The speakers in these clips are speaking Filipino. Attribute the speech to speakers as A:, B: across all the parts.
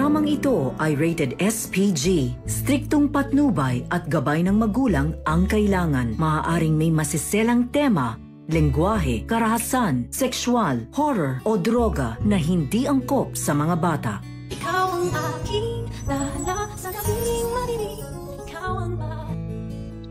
A: programang ito ay rated SPG. Striktong patnubay at gabay ng magulang ang kailangan. Maaaring may masiselang tema, lengguwahe, karahasan, sexual, horror o droga na hindi angkop sa mga bata.
B: Ikaw ang aking dahala sa gabing madilim. Ikaw ang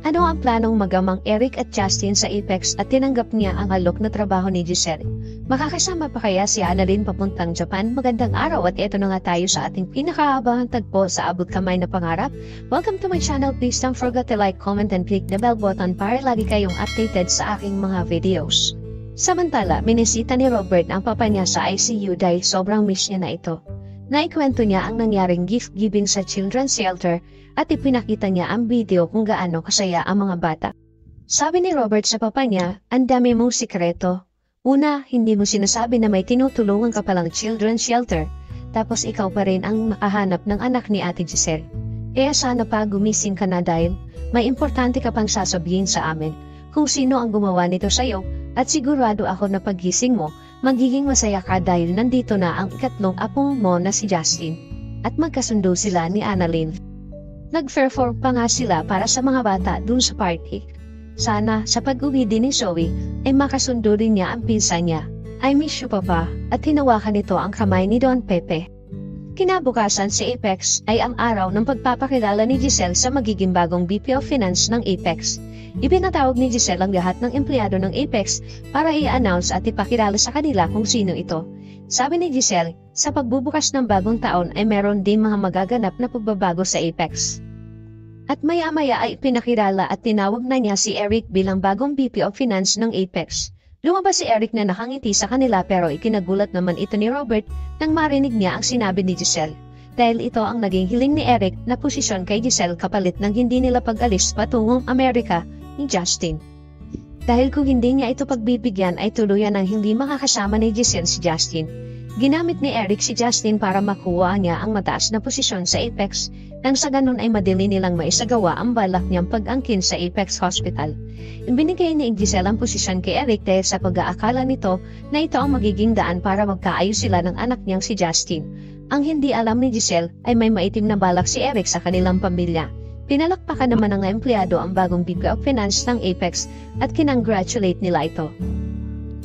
C: Ano ang planong magamang Eric at Justin sa Apex at tinanggap niya ang alok na trabaho ni Giselle? Makakasama pa kaya si Annalyn papuntang Japan? Magandang araw at eto na nga tayo sa ating pinakaabangang tagpo sa abot kamay na pangarap. Welcome to my channel. Please don't forget to like, comment, and click the bell button para lagi kayong updated sa aking mga videos. Samantala, minisita ni Robert ang papa niya sa ICU dahil sobrang miss niya na ito. Naikwento niya ang nangyaring gift giving sa children's shelter at ipinakita niya ang video kung gaano kasaya ang mga bata. Sabi ni Robert sa papa niya, ang dami mong sikreto. Una, hindi mo sinasabi na may tinutulungan ka palang children's shelter, tapos ikaw pa rin ang makahanap ng anak ni Ate Giselle. Kaya sana pa gumising ka na dahil may importante ka pang sasabihin sa amin kung sino ang gumawa nito sa'yo at sigurado ako na paggising mo, magiging masaya ka dahil nandito na ang ikatlong apong mo na si Justin at magkasundo sila ni Annalyn. Nag-perform pa nga sila para sa mga bata dun sa party. Sana sa pag-uwi din ni Zoe ay makasundo rin niya ang pinsan niya. I miss you papa at hinawakan nito ang kamay ni Don Pepe. Kinabukasan si Apex ay ang araw ng pagpapakilala ni Giselle sa magiging bagong VP of Finance ng Apex. Ibinatawag ni Giselle ang lahat ng empleyado ng Apex para i-announce at ipakilala sa kanila kung sino ito. Sabi ni Giselle, sa pagbubukas ng bagong taon ay meron din mga magaganap na pagbabago sa Apex. At maya-maya ay pinakilala at tinawag na niya si Eric bilang bagong VP of Finance ng Apex. Lumabas si Eric na nakangiti sa kanila pero ikinagulat naman ito ni Robert nang marinig niya ang sinabi ni Giselle. Dahil ito ang naging hiling ni Eric na posisyon kay Giselle kapalit ng hindi nila pag-alis patungong Amerika ni Justin. Dahil kung hindi niya ito pagbibigyan ay tuluyan ang hindi makakasama ni Giselle si Justin. Ginamit ni Eric si Justin para makuha niya ang mataas na posisyon sa Apex nang sa ganun ay madali nilang maisagawa ang balak niyang pag-angkin sa Apex Hospital. Ibinigay ni Giselle ang posisyon kay Eric dahil sa pag-aakala nito na ito ang magiging daan para magkaayos sila ng anak niyang si Justin. Ang hindi alam ni Giselle ay may maitim na balak si Eric sa kanilang pamilya. Pinalakpakan naman ng empleyado ang bagong VP of Finance ng Apex at kinongratulate nila ito.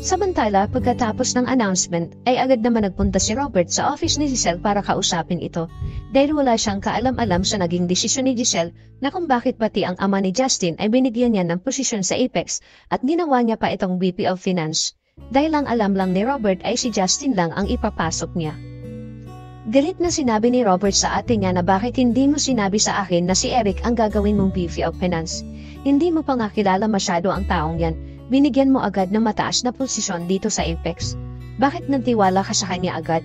C: Samantala, pagkatapos ng announcement, ay agad naman nagpunta si Robert sa office ni Giselle para kausapin ito dahil wala siyang kaalam-alam sa naging desisyon ni Giselle na kung bakit pati ang ama ni Justin ay binigyan niya ng posisyon sa Apex at ginawa niya pa itong VP of Finance dahil ang alam lang ni Robert ay si Justin lang ang ipapasok niya. Galit na sinabi ni Robert sa ate niya na bakit hindi mo sinabi sa akin na si Eric ang gagawin mong VP of Finance. Hindi mo pa nga kilala masyado ang taong yan. Binigyan mo agad ng mataas na posisyon dito sa Apex. Bakit nantiwala ka sa kanya agad?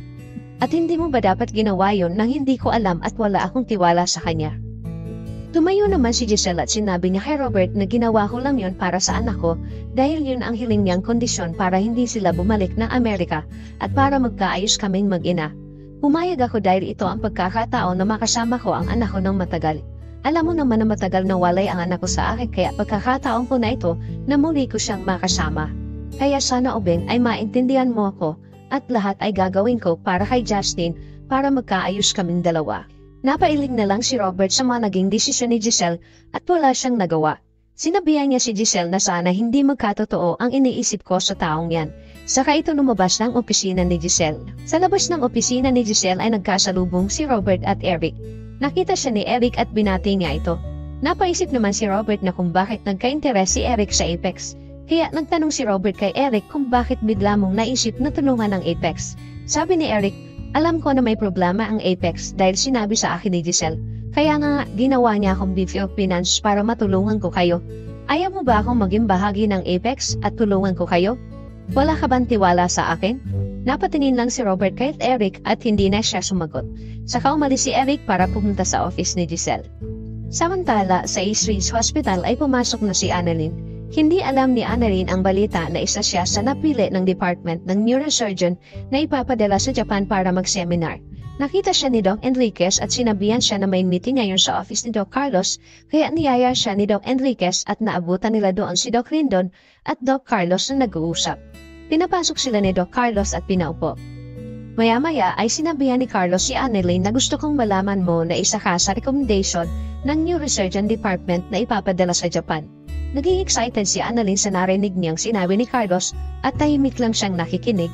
C: At hindi mo ba dapat ginawa yon nang hindi ko alam at wala akong tiwala sa kanya? Tumayo naman si Giselle at sinabi niya kay Robert na ginawa ko lang yon para sa anak ko dahil yun ang hiling niyang kondisyon para hindi sila bumalik ng Amerika at para magkaayos kaming mag-ina. Pumayag ako dahil ito ang pagkakataon na makasama ko ang anak ko ng matagal. Alam mo naman na matagal na walay ang anak ko sa akin kaya pagkakataon ko na ito na muli ko siyang makasama. Kaya sana ubeng ay maintindihan mo ako at lahat ay gagawin ko para kay Justin para magkaayos kaming dalawa. Napailing na lang si Robert sa mga naging desisyon ni Giselle at wala siyang nagawa. Sinabihan niya si Giselle na sana hindi magkatotoo ang iniisip ko sa taong yan. Saka ito lumabas ng opisina ni Giselle. Sa labas ng opisina ni Giselle ay nagkasalubong si Robert at Eric. Nakita siya ni Eric at binati niya ito. Napaisip naman si Robert na kung bakit nagka-interes si Eric sa Apex. Kaya nagtanong si Robert kay Eric kung bakit bigla mong naisip na tulungan ang Apex. Sabi ni Eric, alam ko na may problema ang Apex dahil sinabi sa akin ni Giselle. Kaya nga ginawa niya akong VP of Finance para matulungan ko kayo. Ayaw mo ba akong maging bahagi ng Apex at tulungan ko kayo? Wala ka bang tiwala sa akin? Napatingin lang si Robert kay Eric at hindi na siya sumagot. Saka umalis si Eric para pumunta sa office ni Giselle. Samantala, sa East Ridge Hospital ay pumasok na si Annalyn. Hindi alam ni Annalyn ang balita na isa siya sa napili ng department ng neurosurgeon na ipapadala sa Japan para mag-seminar. Nakita siya ni Doc Enriquez at sinabihan siya na may meeting ngayon sa office ni Doc Carlos, kaya niyaya siya ni Doc Enriquez at naabutan nila doon si Doc Rindon at Doc Carlos na nag-uusap. Pinapasok sila ni Doc Carlos at pinaupo. Maya-maya ay sinabihan ni Carlos si Annalyn na gusto kong malaman mo na isa ka sa recommendation ng Neurosurgeon Department na ipapadala sa Japan. Naging excited si Annalyn sa narinig niyang sinabi ni Carlos at tahimik lang siyang nakikinig.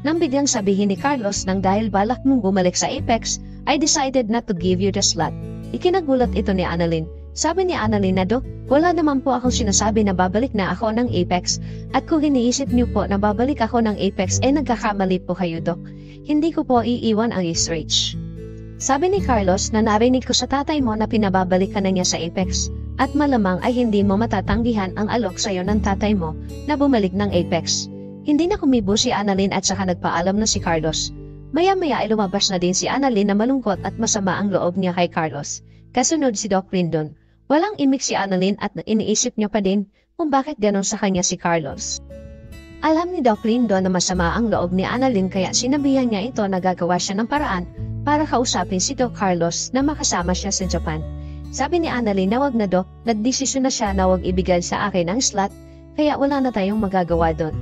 C: Nang biglang sabihin ni Carlos nang dahil balak mong bumalik sa Apex, I decided not to give you the slot. Ikinagulat ito ni Annalyn. Sabi ni Annalyn na, Dok, wala naman po akong sinasabi na babalik na ako ng Apex. At kung iniisip niyo po na babalik ako ng Apex, nagkakamali po kayo, Dok. Hindi ko po iiwan ang Eastridge. Sabi ni Carlos na narinig ko sa tatay mo na pinababalik ka na niya sa Apex. At malamang ay hindi mo matatanggihan ang alok sa'yo ng tatay mo na bumalik ng Apex. Hindi na kumibo si Annalyn at saka nagpaalam na si Carlos. Maya-maya ay lumabas na din si Annalyn na malungkot at masama ang loob niya kay Carlos. Kasunod si Doc Rendon. Walang imik si Annalyn at iniisip niya pa din kung bakit ganon sa kanya si Carlos. Alam ni Doc Rendon na masama ang loob ni Annalyn kaya sinabihan niya ito na gagawa siya ng paraan para kausapin si Doc Carlos na makasama siya sa Japan. Sabi ni Annalyn na wag na, Doc, nagdesisyon na siya na wag ibigay sa akin ang slot kaya wala na tayong magagawa doon.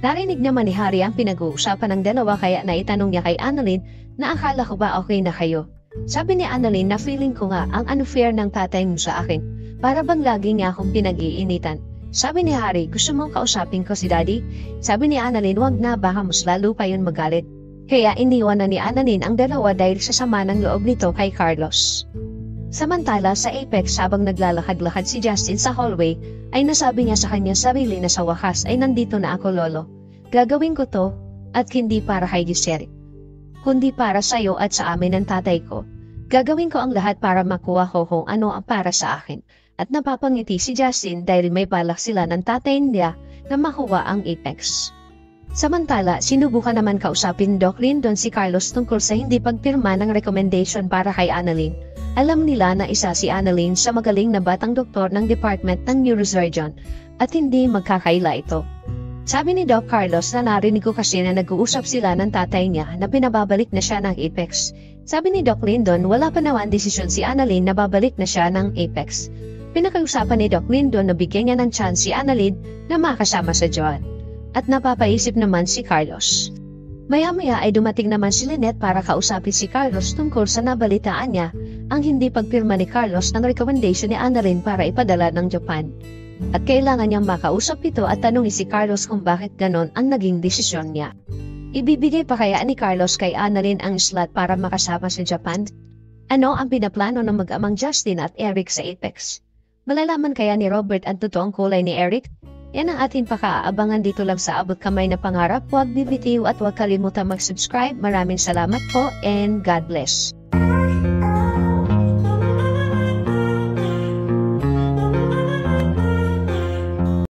C: Narinig naman ni Harry ang pinag-uusapan ng dalawa kaya naitanong niya kay Annalyn na akala ko ba okay na kayo. Sabi ni Annalyn na feeling ko nga ang unfair ng tatay mo sa akin. Para bang lagi niya akong pinag-iinitan. Sabi ni Harry, gusto mong kausapin ko si Daddy? Sabi ni Annalyn, wag na, baka mas lalo pa yun magalit. Kaya iniwan na ni Annalyn ang dalawa dahil sa sama ng loob nito kay Carlos. Samantala sa Apex habang naglalakad-lakad si Justin sa hallway ay nasabi niya sa kanyang sarili na sa wakas ay nandito na ako, Lolo. Gagawin ko to at hindi para kay Giselle, kundi para sa iyo at sa amin ng tatay ko. Gagawin ko ang lahat para makuha ko kung ano ang para sa akin. At napapangiti si Justin dahil may balak sila ng tatay niya na makuha ang Apex. Samantala, sinubukan naman kausapin Doc Rendon si Carlos tungkol sa hindi pagpirma ng recommendation para kay Annalyn. Alam nila na isa si Annalyn sa magaling na batang doktor ng Department ng Neurosurgeon at hindi magkakaila ito. Sabi ni Doc Carlos na narinig ko kasi na nag-uusap sila ng tatay niya na pinababalik na siya ng Apex. Sabi ni Doc Rendon wala pa naman desisyon si Annalyn na babalik na siya ng Apex. Pinakausapan ni Doc Rendon na bigyan niya ng chance si Annalyn na makasama sa John. At napapaisip naman si Carlos. Maya-maya ay dumating naman si Lynette para kausapin si Carlos tungkol sa nabalitaan niya ang hindi pagpirma ni Carlos ng recommendation ni Annalyn para ipadala ng Japan. At kailangan niyang makausap ito at tanungin si Carlos kung bakit ganon ang naging desisyon niya. Ibibigay pa kaya ni Carlos kay Annalyn ang slot para makasama sa Japan? Ano ang pinaplano ng mag-amang Justin at Eric sa Apex? Malalaman kaya ni Robert ang totoong kulay ni Eric? Yan ang ating pakaabangan dito lang sa Abot Kamay na Pangarap. Huwag bibitiw at huwag kalimutan mag-subscribe. Maraming salamat po and God bless.